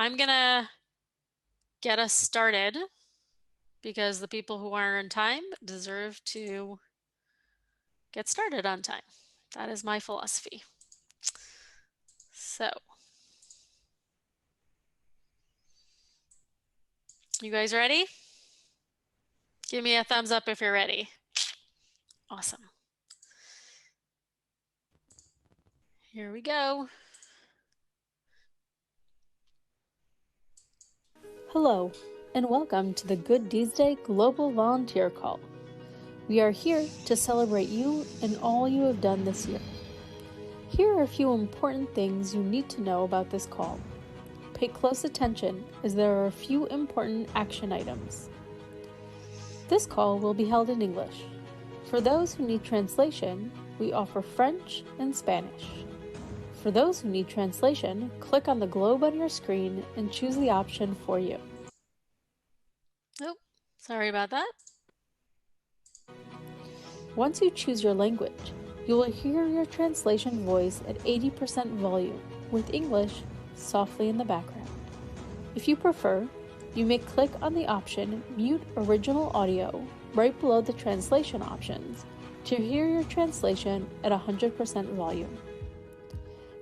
I'm gonna get us started because the people who are on time deserve to get started on time. That is my philosophy. So, you guys ready? Give me a thumbs up if you're ready. Awesome. Here we go. Hello, and welcome to the Good Deeds Day Global Volunteer Call. We are here to celebrate you and all you have done this year. Here are a few important things you need to know about this call. Pay close attention as there are a few important action items. This call will be held in English. For those who need translation, we offer French and Spanish. For those who need translation, click on the globe on your screen and choose the option for you. Oh, sorry about that. Once you choose your language, you will hear your translation voice at 80% volume, with English softly in the background. If you prefer, you may click on the option Mute Original Audio right below the translation options to hear your translation at 100% volume.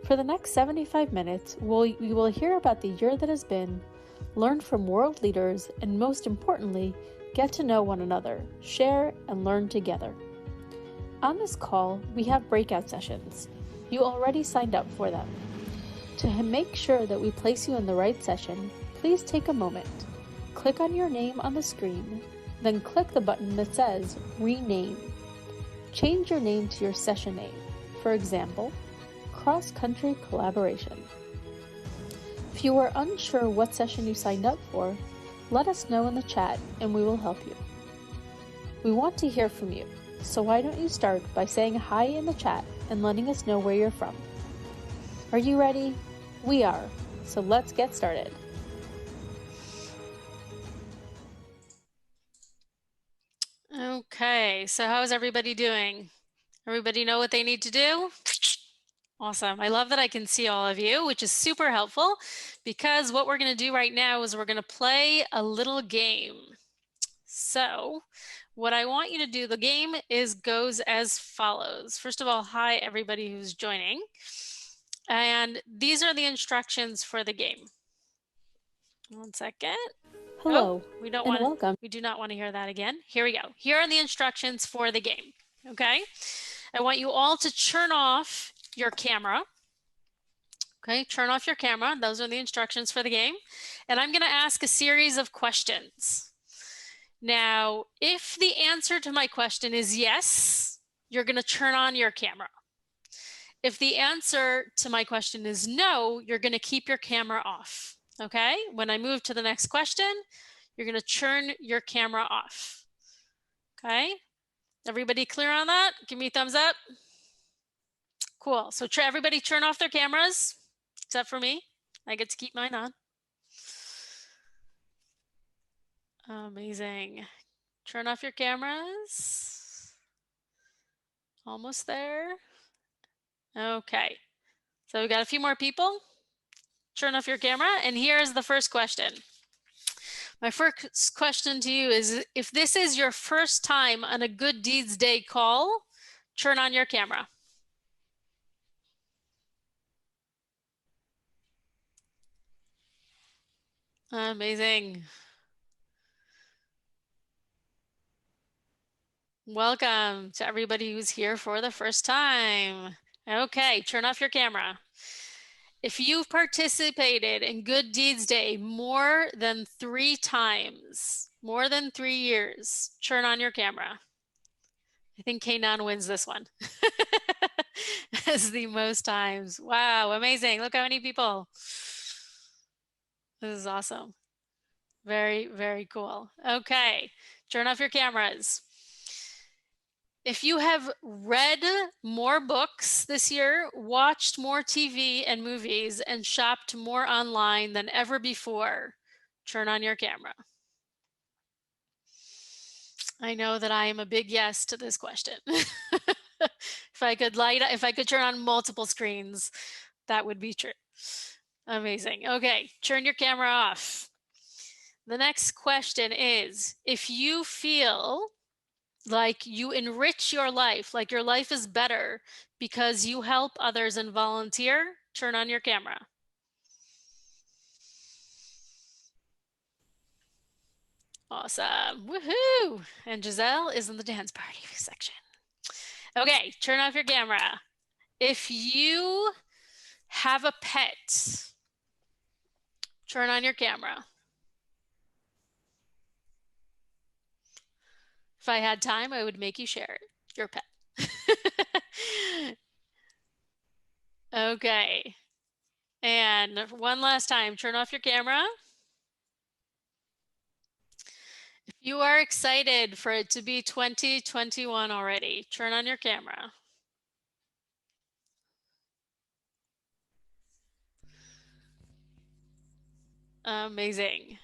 For the next 75 minutes, we will hear about the year that has been, learn from world leaders, and most importantly, get to know one another, share, and learn together. On this call, we have breakout sessions. You already signed up for them. To make sure that we place you in the right session, please take a moment. Click on your name on the screen, then click the button that says Rename. Change your name to your session name. For example, Cross Country Collaboration. If you are unsure what session you signed up for, let us know in the chat and we will help you. We want to hear from you, so why don't you start by saying hi in the chat and letting us know where you're from. Are you ready? We are, so let's get started. Okay, so how's everybody doing? Everybody know what they need to do? Awesome. I love that I can see all of you, which is super helpful because what we're going to do right now is we're going to play a little game. So what I want you to do, the game goes as follows. First of all, hi everybody who's joining. And these are the instructions for the game. One second. Hello, we don't and want welcome. We do not want to hear that again. Here we go. Here are the instructions for the game. Okay. I want you all to turn off your camera. Okay, turn off your camera. Those are the instructions for the game. And I'm going to ask a series of questions. Now, if the answer to my question is yes, you're going to turn on your camera. If the answer to my question is no, you're going to keep your camera off. Okay, when I move to the next question, you're going to turn your camera off. Okay, everybody clear on that? Give me a thumbs up. Cool. So everybody turn off their cameras, except for me. I get to keep mine on. Amazing. Turn off your cameras. Almost there. Okay. So we got a few more people. Turn off your camera. And here's the first question. My first question to you is, if this is your first time on a Good Deeds Day call, turn on your camera. Amazing. Welcome to everybody who's here for the first time. Okay, turn off your camera. If you've participated in Good Deeds Day more than 3 times, more than 3 years, turn on your camera. I think Kanan wins this one. As the most times. Wow, amazing. Look how many people. This is awesome. Very, very cool. Okay, turn off your cameras. If you have read more books this year, watched more TV and movies, and shopped more online than ever before, turn on your camera. I know that I am a big yes to this question. If I could turn on multiple screens, that would be true. Amazing. Okay, turn your camera off. The next question is, if you feel like you enrich your life, like your life is better because you help others and volunteer, turn on your camera. Awesome. Woohoo! And Giselle is in the dance party section. Okay, turn off your camera. If you have a pet, turn on your camera. If I had time, I would make you share it, your pet. Okay. And one last time, turn off your camera. If you are excited for it to be 2021 already, turn on your camera. Amazing.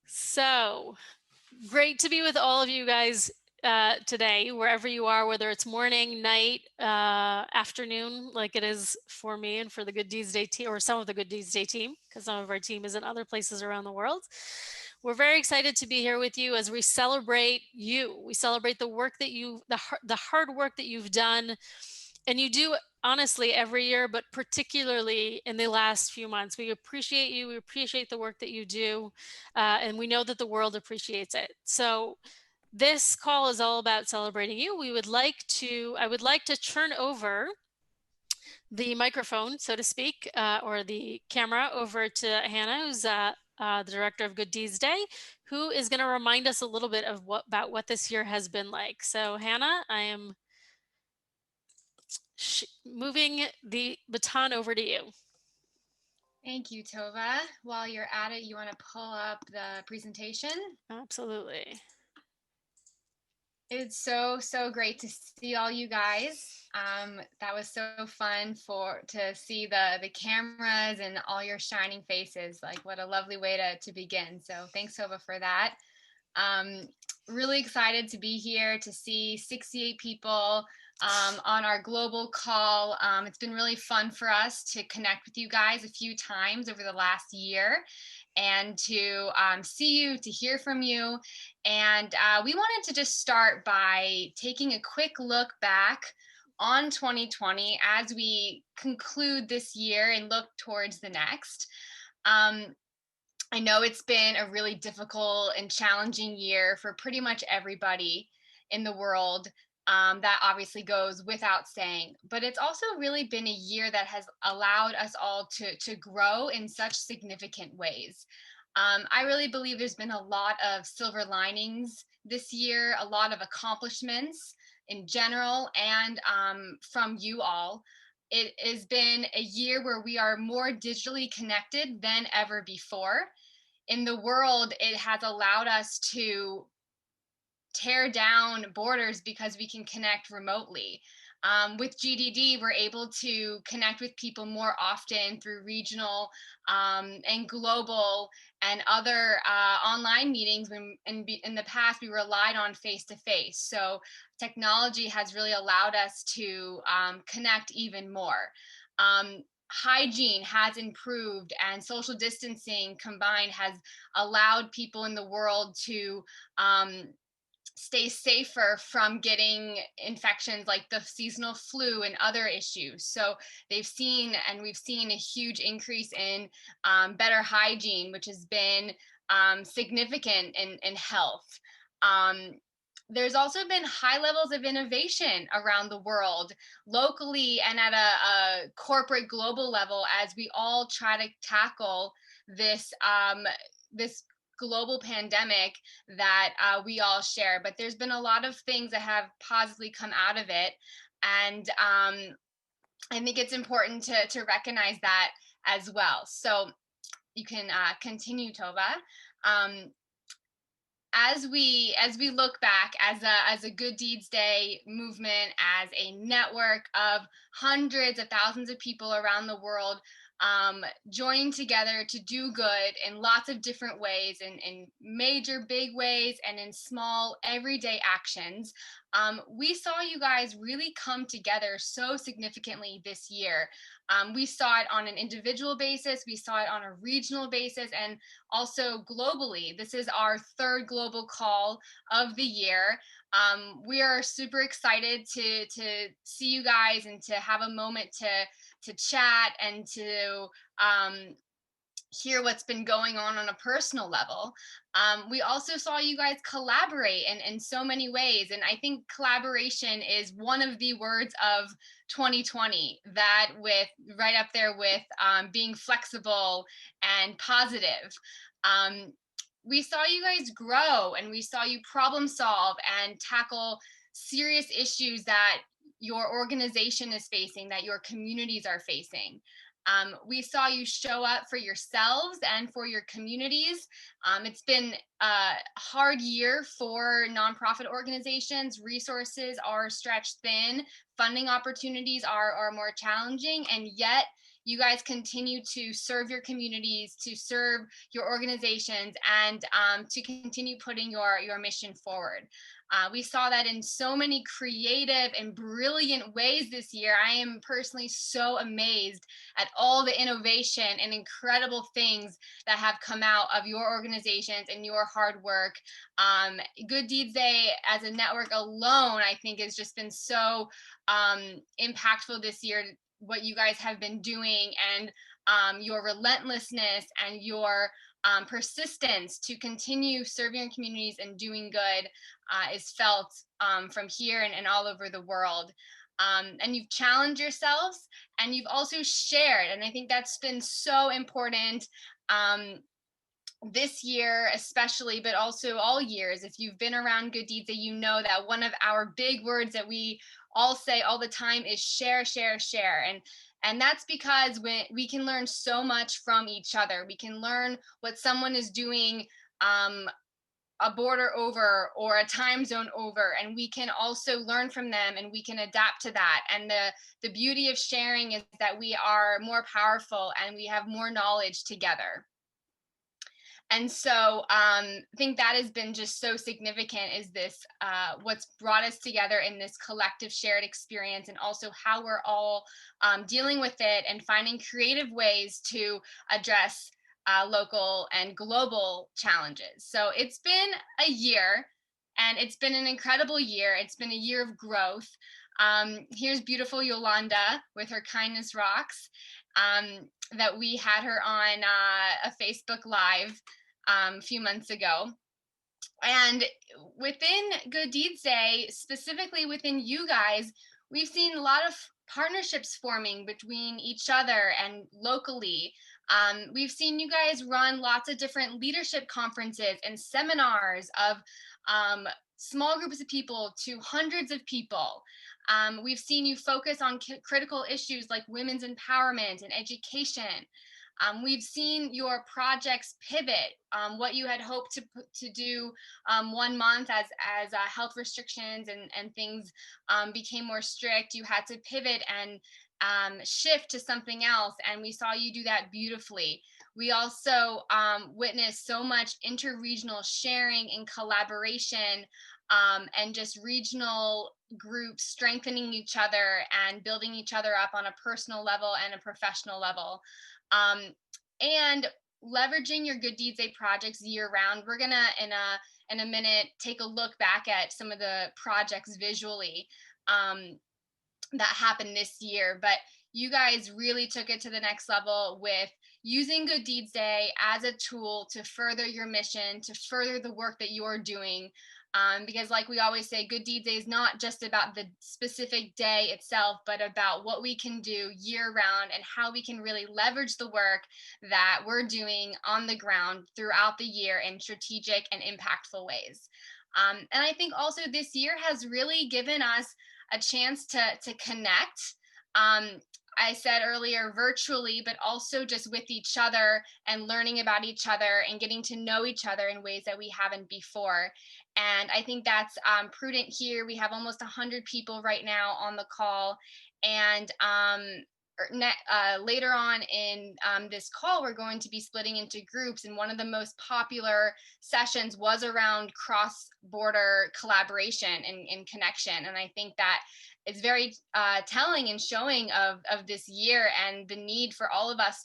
So great to be with all of you guys today, wherever you are, whether it's morning, night, afternoon, like it is for me and for the Good Deeds Day team, or some of the Good Deeds Day team, because some of our team is in other places around the world. We're very excited to be here with you as we celebrate you. We celebrate the work that the hard work that you've done, and you do honestly every year, but particularly in the last few months. We appreciate you. We appreciate the work that you do, and we know that the world appreciates it. So this call is all about celebrating you. I would like to turn over the microphone, so to speak, or the camera over to Hannah, who's the director of Good Deeds Day, who is going to remind us a little bit of about what this year has been like. So Hannah, I am moving the baton over to you. Thank you, Tova. While you're at it, you want to pull up the presentation? Absolutely. It's so great to see all you guys. That was so fun to see the cameras and all your shining faces. Like, what a lovely way to begin. So thanks, Tova, for that. Really excited to be here to see 68 people on our global call. It's been really fun for us to connect with you guys a few times over the last year and to see you, to hear from you. And we wanted to just start by taking a quick look back on 2020 as we conclude this year and look towards the next. I know it's been a really difficult and challenging year for pretty much everybody in the world. That obviously goes without saying, but it's also really been a year that has allowed us all to grow in such significant ways. I really believe there's been a lot of silver linings this year, a lot of accomplishments in general, and from you all. It has been a year where we are more digitally connected than ever before. In the world, it has allowed us to tear down borders because we can connect remotely. With GDD, we're able to connect with people more often through regional and global and other online meetings. When in the past, we relied on face-to-face. So technology has really allowed us to connect even more. Hygiene has improved, and social distancing combined has allowed people in the world to stay safer from getting infections like the seasonal flu and other issues. So we've seen a huge increase in better hygiene, which has been significant in health. There's also been high levels of innovation around the world, locally and at a corporate global level, as we all try to tackle this global pandemic that we all share. But there's been a lot of things that have positively come out of it, and I think it's important to recognize that as well. So you can continue, Tova. As we look back as a Good Deeds Day movement, as a network of hundreds of thousands of people around the world, joining together to do good in lots of different ways, in major big ways and in small everyday actions. We saw you guys really come together so significantly this year. We saw it on an individual basis, we saw it on a regional basis, and also globally. This is our third global call of the year. We are super excited to see you guys and to have a moment to chat and to hear what's been going on a personal level. We also saw you guys collaborate in so many ways. And I think collaboration is one of the words of 2020, that with right up there with being flexible and positive. We saw you guys grow, and we saw you problem solve and tackle serious issues that your organization is facing, that your communities are facing. We saw you show up for yourselves and for your communities. It's been a hard year for nonprofit organizations. Resources are stretched thin, funding opportunities are more challenging, and yet you guys continue to serve your communities, to serve your organizations, and to continue putting your mission forward. We saw that in so many creative and brilliant ways this year. I am personally so amazed at all the innovation and incredible things that have come out of your organizations and your hard work. Good Deeds Day as a network alone, I think, has just been so impactful this year, what you guys have been doing, and your relentlessness and your persistence to continue serving your communities and doing good is felt from here and all over the world. And you've challenged yourselves, and you've also shared, and I think that's been so important this year especially, but also all years. If you've been around Good Deeds Day, you know that one of our big words that we all say all the time is share, share, share. And that's because we can learn so much from each other. We can learn what someone is doing a border over or a time zone over, and we can also learn from them, and we can adapt to that. And the beauty of sharing is that we are more powerful and we have more knowledge together. And so I think that has been just so significant, is this what's brought us together in this collective shared experience, and also how we're all dealing with it and finding creative ways to address local and global challenges. So it's been a year, and it's been an incredible year. It's been a year of growth. Here's beautiful Yolanda with her Kindness Rocks, that we had her on a Facebook Live a few months ago. And within Good Deeds Day, specifically within you guys, we've seen a lot of partnerships forming between each other and locally. We've seen you guys run lots of different leadership conferences and seminars of small groups of people to hundreds of people. We've seen you focus on critical issues like women's empowerment and education. We've seen your projects pivot. What you had hoped to do 1 month as health restrictions and things became more strict, you had to pivot and shift to something else, and we saw you do that beautifully. We also witnessed so much interregional sharing and collaboration, and just regional groups strengthening each other and building each other up on a personal level and a professional level. And leveraging your Good Deeds Day projects year round. We're gonna in a minute take a look back at some of the projects visually that happened this year, but you guys really took it to the next level with using Good Deeds Day as a tool to further your mission, to further the work that you're doing. Because like we always say, Good Deeds Day is not just about the specific day itself, but about what we can do year round and how we can really leverage the work that we're doing on the ground throughout the year in strategic and impactful ways. And I think also this year has really given us a chance to connect. I said earlier, virtually, but also just with each other and learning about each other and getting to know each other in ways that we haven't before. And I think that's prudent here. We have almost 100 people right now on the call. And later on in this call, we're going to be splitting into groups. And one of the most popular sessions was around cross-border collaboration and connection. And I think that is very telling and showing of this year and the need for all of us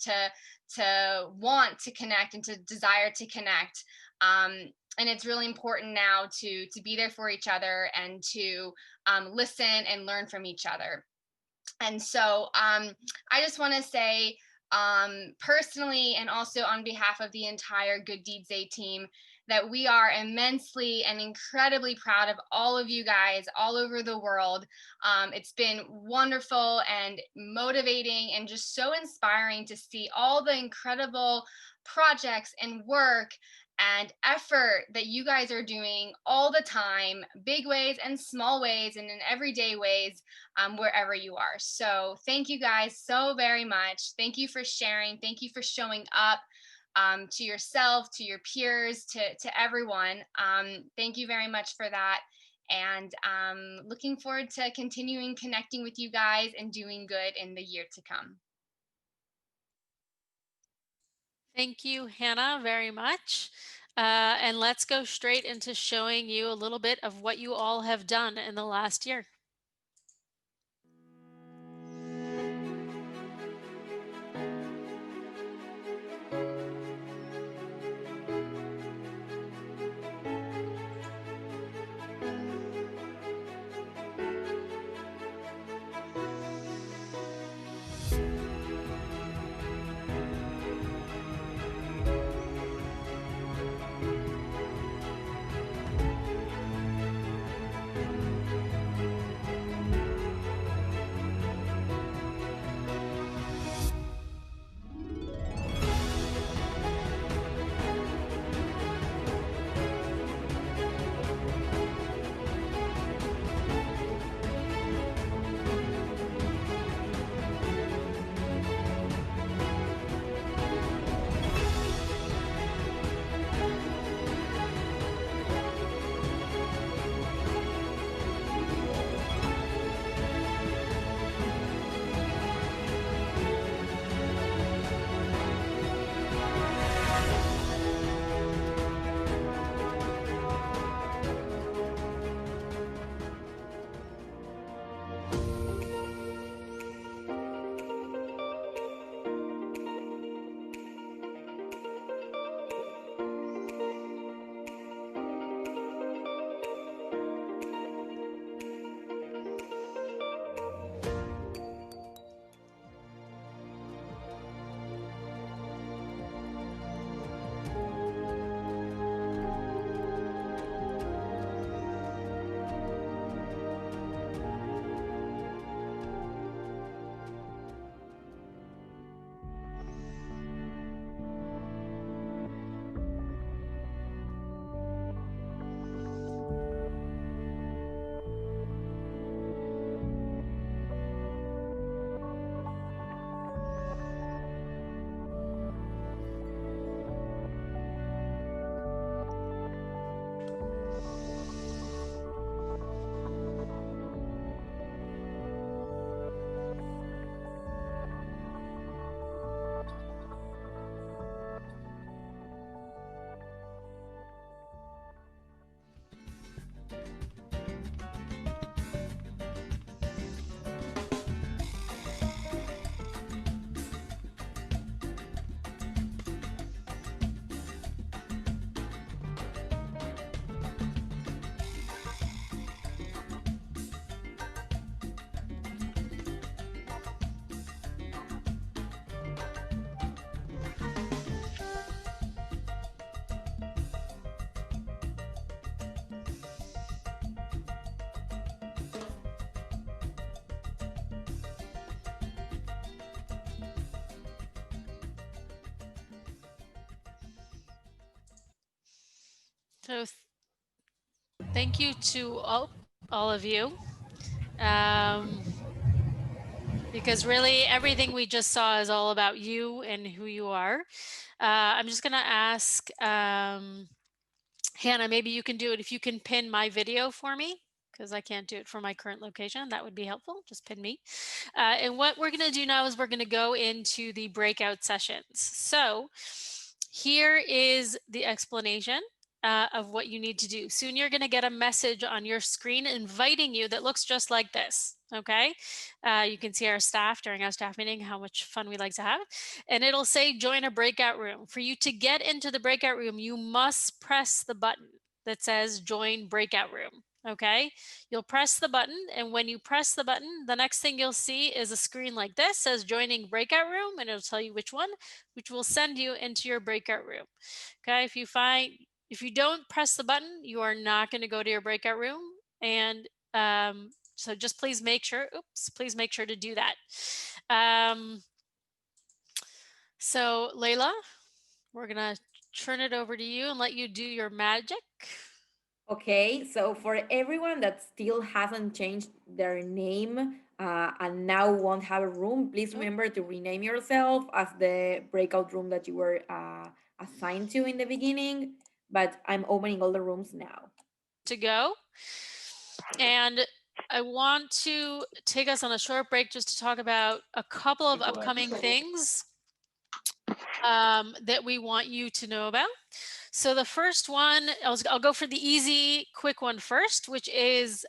to want to connect and to desire to connect. And it's really important now to be there for each other and to listen and learn from each other. And so I just want to say personally, and also on behalf of the entire Good Deeds Day team, that we are immensely and incredibly proud of all of you guys all over the world. It's been wonderful and motivating and just so inspiring to see all the incredible projects and work and effort that you guys are doing all the time, big ways and small ways and in everyday ways, wherever you are. So thank you guys so very much. Thank you for sharing. Thank you for showing up to yourself, to your peers, to everyone. Thank you very much for that. And looking forward to continuing connecting with you guys and doing good in the year to come. Thank you, Hannah, very much. And let's go straight into showing you a little bit of what you all have done in the last year. So thank you to all of you. Because really everything we just saw is all about you and who you are. I'm just gonna ask Hannah, maybe you can do it if you can pin my video for me. because I can't do it from my current location. That would be helpful. Just pin me. And what we're going to do now is we're going to go into the breakout sessions. So here is the explanation of what you need to do. Soon you're going to get a message on your screen inviting you that looks just like this. Okay. You can see our staff during our staff meeting, how much fun we like to have. And it'll say join a breakout room. For you to get into the breakout room, you must press the button that says join breakout room. Okay, you'll press the button, and when you press the button, the next thing you'll see is a screen like this, says joining breakout room, and it'll tell you which one, which will send you into your breakout room. Okay, if you don't press the button, you are not going to go to your breakout room, and so just please make sure, please make sure to do that. So Layla, we're going to turn it over to you and let you do your magic. Okay, so for everyone that still hasn't changed their name and now won't have a room, please remember to rename yourself as the breakout room that you were assigned to in the beginning. But I'm opening all the rooms now. To go. And I want to take us on a short break just to talk about a couple of upcoming things that we want you to know about. So the first one, I'll go for the easy, quick one first, which is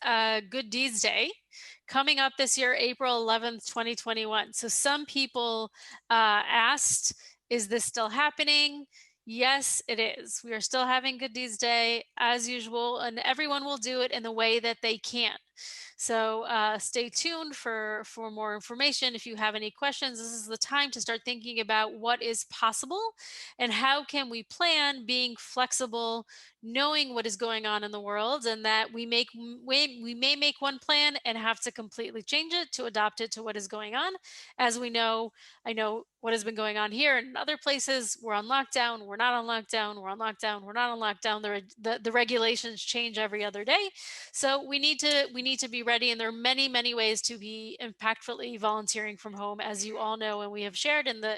Good Deeds Day, coming up this year, April 11th, 2021. So some people asked, is this still happening? Yes, it is. We are still having Good Deeds Day as usual, and everyone will do it in the way that they can. So stay tuned for more information. If you have any questions, this is the time to start thinking about what is possible and how can we plan being flexible, knowing what is going on in the world, and that we may make one plan and have to completely change it to adapt it to what is going on. As we know, I know what has been going on here and in other places. We're on lockdown, we're not on lockdown, we're on lockdown, we're not on lockdown. The regulations change every other day. So we need to be ready, and there are many ways to be impactfully volunteering from home, as you all know, and we have shared in the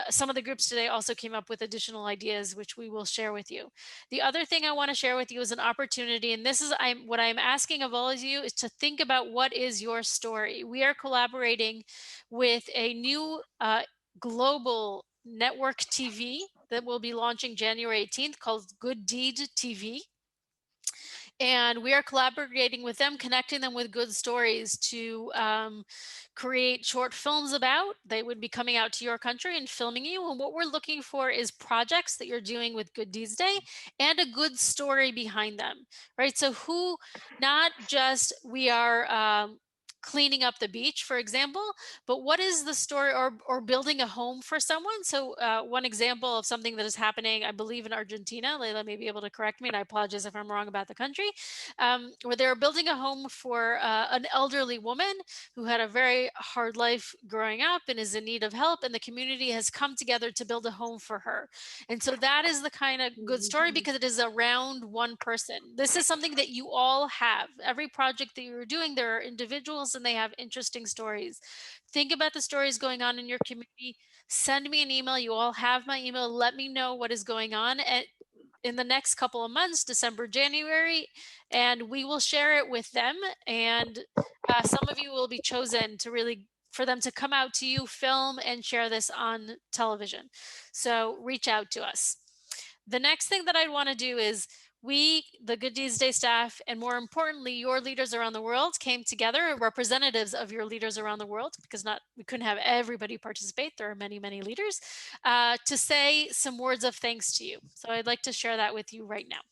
some of the groups today also came up with additional ideas, which we will share with you. The other thing I want to share with you is an opportunity, and this is what I'm asking of all of you is to think about what is your story. We are collaborating with a new global network TV that will be launching January 18th called Good Deed TV. And we are collaborating with them, connecting them with good stories to create short films about. They would be coming out to your country and filming you. And what we're looking for is projects that you're doing with Good Deeds Day and a good story behind them, right? So not just we are cleaning up the beach, for example, but what is the story, or building a home for someone? So one example of something that is happening, I believe in Argentina, Layla may be able to correct me, and I apologize if I'm wrong about the country, where they're building a home for an elderly woman who had a very hard life growing up and is in need of help, and the community has come together to build a home for her. And so that is the kind of good story because it is around one person. This is something that you all have. Every project that you're doing, there are individuals and they have interesting stories. Think about the stories going on in your community. Send me an email. You all have my email. Let me know what is going on in the next couple of months, December, January, and we will share it with them. And some of you will be chosen for them to come out to you, film, and share this on television. So reach out to us. The next thing that I'd want to do is the Good Deeds Day staff, and more importantly, your leaders around the world came together, representatives of your leaders around the world, because we couldn't have everybody participate. There are many leaders, to say some words of thanks to you. So I'd like to share that with you right now.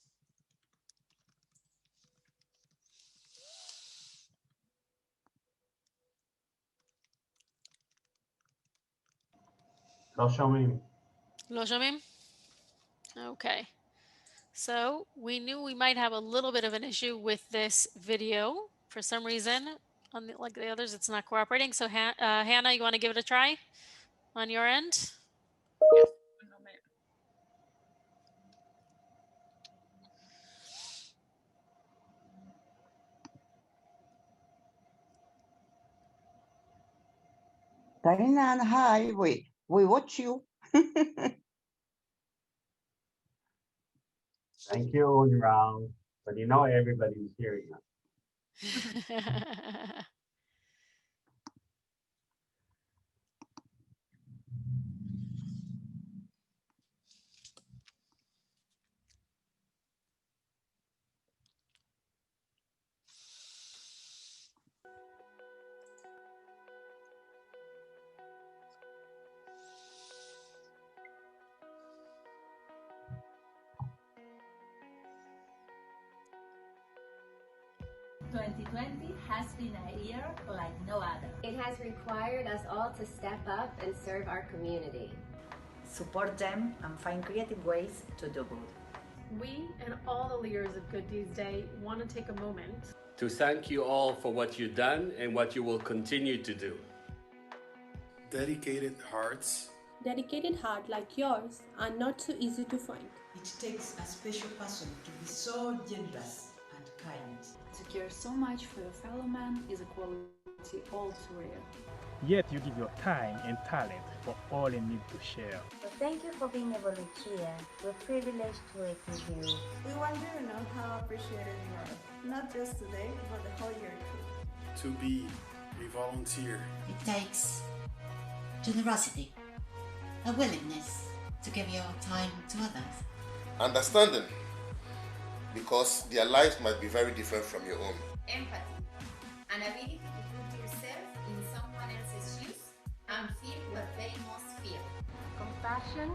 Lo showing. Okay. So we knew we might have a little bit of an issue with this video. For some reason, like the others, it's not cooperating. So Hannah, you want to give it a try on your end? Yes. One moment. Karina, hi, we watch you. Thank you, Raul. But you know everybody's hearing us. Has been a year like no other. It has required us all to step up and serve our community. Support them and find creative ways to do good. We and all the leaders of Good Deeds Day want to take a moment to thank you all for what you've done and what you will continue to do. Dedicated hearts. Dedicated heart like yours are not so easy to find. It takes a special person to be so generous and kind. To care so much for your fellow man is a quality all too rare. Yet you give your time and talent for all in need to share. Well, thank you for being a volunteer. We're privileged to work with you. We want you to know how appreciated you are, not just today, but the whole year too. To be a volunteer. It takes generosity, a willingness to give your time to others. Understanding, because their lives might be very different from your own. Empathy, an ability to put yourself in someone else's shoes and feel what they must feel. Compassion,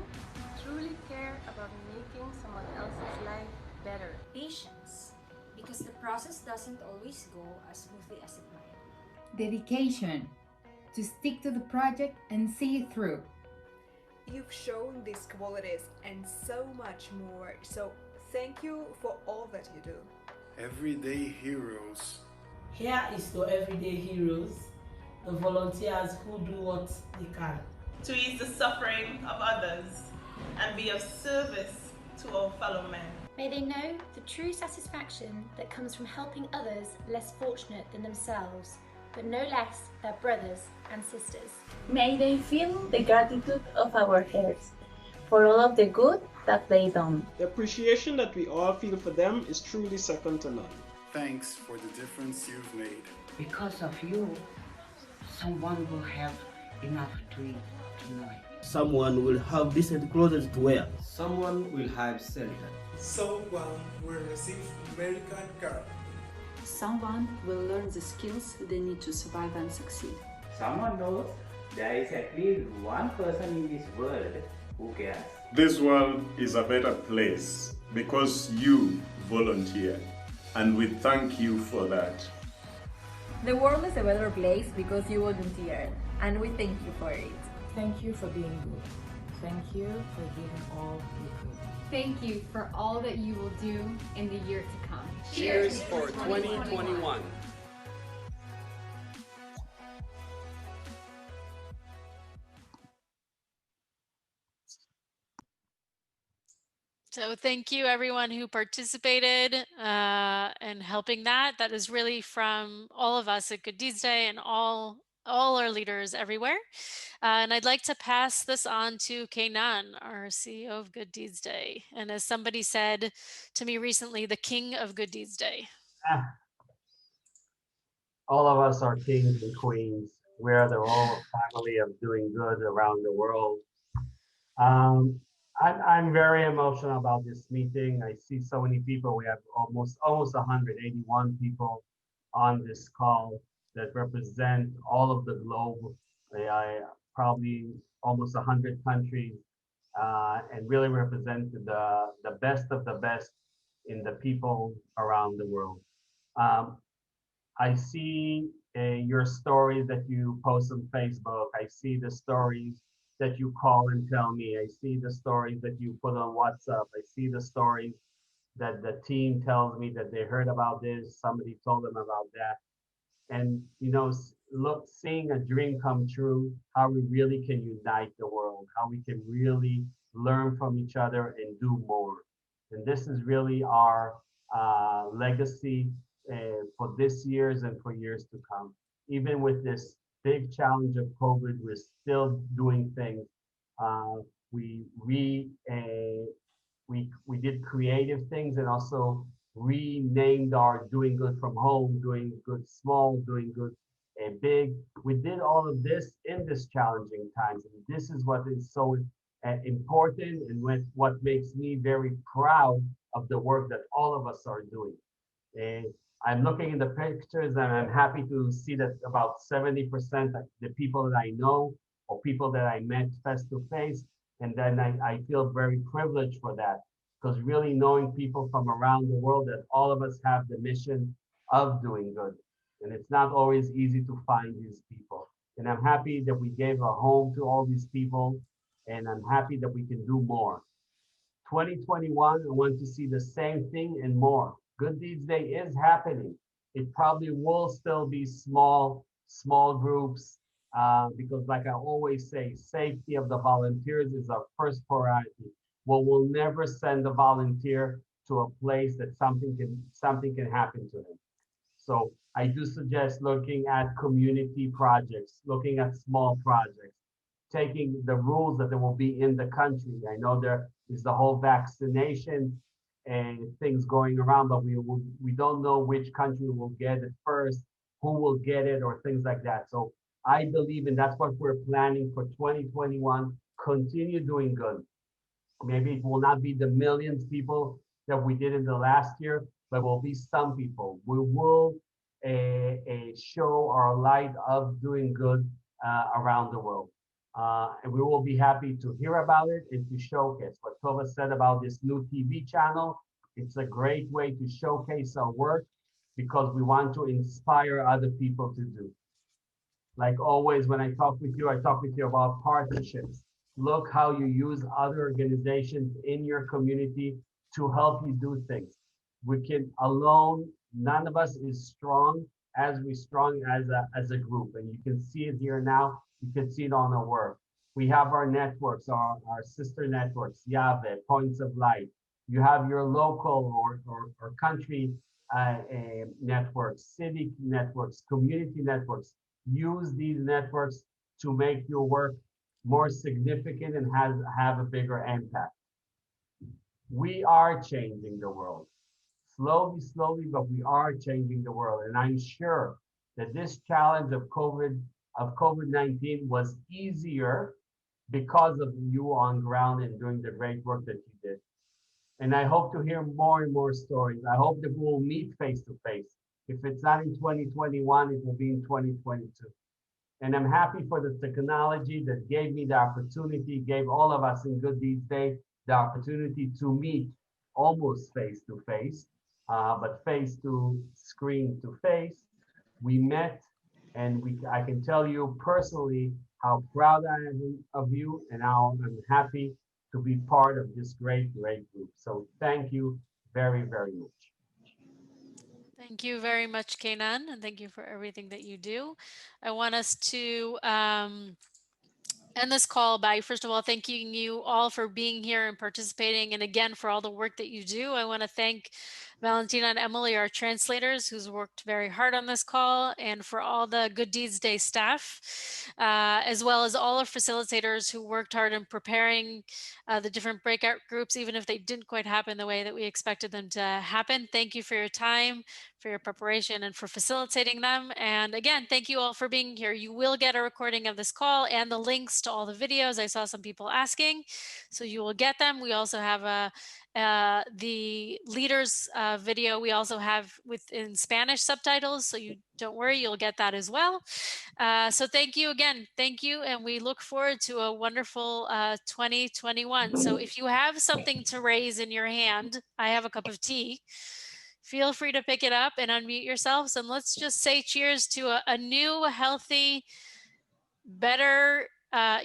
truly care about making someone else's life better. Patience, because the process doesn't always go as smoothly as it might. Dedication, to stick to the project and see it through. You've shown these qualities and so much more, so thank you for all that you do. Everyday heroes. Here is to everyday heroes, the volunteers who do what they can. To ease the suffering of others and be of service to all fellow men. May they know the true satisfaction that comes from helping others less fortunate than themselves, but no less their brothers and sisters. May they feel the gratitude of our heads for all of the good that they done. The appreciation that we all feel for them is truly second to none. Thanks for the difference you've made. Because of you, someone will have enough to eat tonight. Someone will have decent clothes to wear. Someone will have shelter. Someone will receive medical care. Someone will learn the skills they need to survive and succeed. Someone knows there is at least one person in this world who cares. This world is a better place because you volunteer, and we thank you for that. The world is a better place because you volunteered, and we thank you for it. Thank you for being good. Thank you for giving all you could. Thank you for all that you will do in the year to come. Cheers for 2021. So thank you everyone who participated in helping that. That is really from all of us at Good Deeds Day and all our leaders everywhere. And I'd like to pass this on to Kainan, our CEO of Good Deeds Day. And as somebody said to me recently, the king of Good Deeds Day. All of us are kings and queens. We are the whole family of doing good around the world. I'm very emotional about this meeting. I see so many people. We have almost 181 people on this call that represent all of the globe. Probably almost 100 countries, and really represent the best of the best in the people around the world. I see your stories that you post on Facebook. I see the stories that you call and tell me. I see the stories that you put on WhatsApp. I see the stories that the team tells me that they heard about this, somebody told them about that. And look, seeing a dream come true, how we really can unite the world, how we can really learn from each other and do more. And this is really our legacy for this year's and for years to come. Even with this big challenge of COVID, we're still doing things. We did creative things and also renamed our doing good from home, doing good small, doing good big. We did all of this in this challenging times. And this is what is so important and what makes me very proud of the work that all of us are doing. And I'm looking in the pictures and I'm happy to see that about 70% of the people that I know or people that I met face to face. And then I feel very privileged for that, because really knowing people from around the world, that all of us have the mission of doing good. And it's not always easy to find these people. And I'm happy that we gave a home to all these people, and I'm happy that we can do more. 2021, I want to see the same thing and more. Good Deeds Day is happening. It probably will still be small groups, because like I always say, safety of the volunteers is our first priority. Well, we'll never send a volunteer to a place that something can happen to them. So I do suggest looking at community projects, looking at small projects, taking the rules that there will be in the country. I know there is the whole vaccination and things going around, but we don't know which country will get it first, who will get it, or things like that. So I believe, and that's what we're planning for 2021, continue doing good. Maybe it will not be the millions of people that we did in the last year, but will be some people. We will show our light of doing good around the world. And we will be happy to hear about it and to showcase what Tova said about this new TV channel. It's a great way to showcase our work because we want to inspire other people to do. Like always, when I talk with you about partnerships. Look how you use other organizations in your community to help you do things. We can alone, none of us is strong as a group. And you can see it here now. You can see it on our work. We have our networks, our sister networks, Yave, Points of Light. You have your local or country networks, civic networks, community networks. Use these networks to make your work more significant and have a bigger impact. We are changing the world. Slowly, but we are changing the world. And I'm sure that this challenge of COVID-19 was easier because of you on ground and doing the great work that you did. And I hope to hear more and more stories. I hope that we'll meet face to face. If it's not in 2021, it will be in 2022. And I'm happy for the technology that gave me the opportunity, gave all of us in Good Deeds Day the opportunity to meet almost face to face, but face to screen to face. We met, and I can tell you personally how proud I am of you and how I'm happy to be part of this great group. So thank you very, very much. Thank you very much, Kenan, and thank you for everything that you do. I want us to end this call by, first of all, thanking you all for being here and participating, and again, for all the work that you do. I want to thank Valentina and Emily, our translators, who's worked very hard on this call, and for all the Good Deeds Day staff, as well as all our facilitators who worked hard in preparing the different breakout groups, even if they didn't quite happen the way that we expected them to happen. Thank you for your time, for your preparation, and for facilitating them. And again, thank you all for being here. You will get a recording of this call and the links to all the videos. I saw some people asking, so you will get them. We also have the leaders video we also have in Spanish subtitles, so you don't worry, you'll get that as well. So thank you again. Thank you, and we look forward to a wonderful 2021. So if you have something to raise in your hand, I have a cup of tea. Feel free to pick it up and unmute yourselves, and let's just say cheers to a new, healthy, better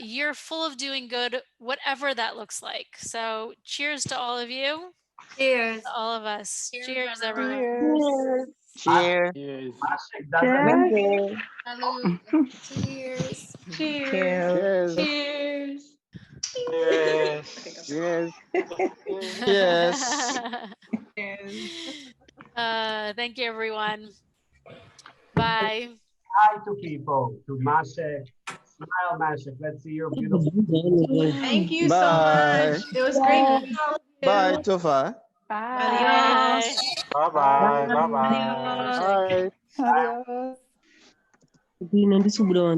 year full of doing good, whatever that looks like. So cheers to all of you. Cheers. To all of us. Cheers, everyone. Cheers. Cheers. Salud. Cheers. Cheers. Cheers. Cheers. Thank you, everyone. Bye. Hi to people, to Mashe. Smile, Mashe. Let's see your beautiful. Thank you so Bye. much. It was great. Bye, Tova. Bye. Bye-bye. Bye-bye. Adios. Bye. Adios. Nanti subuh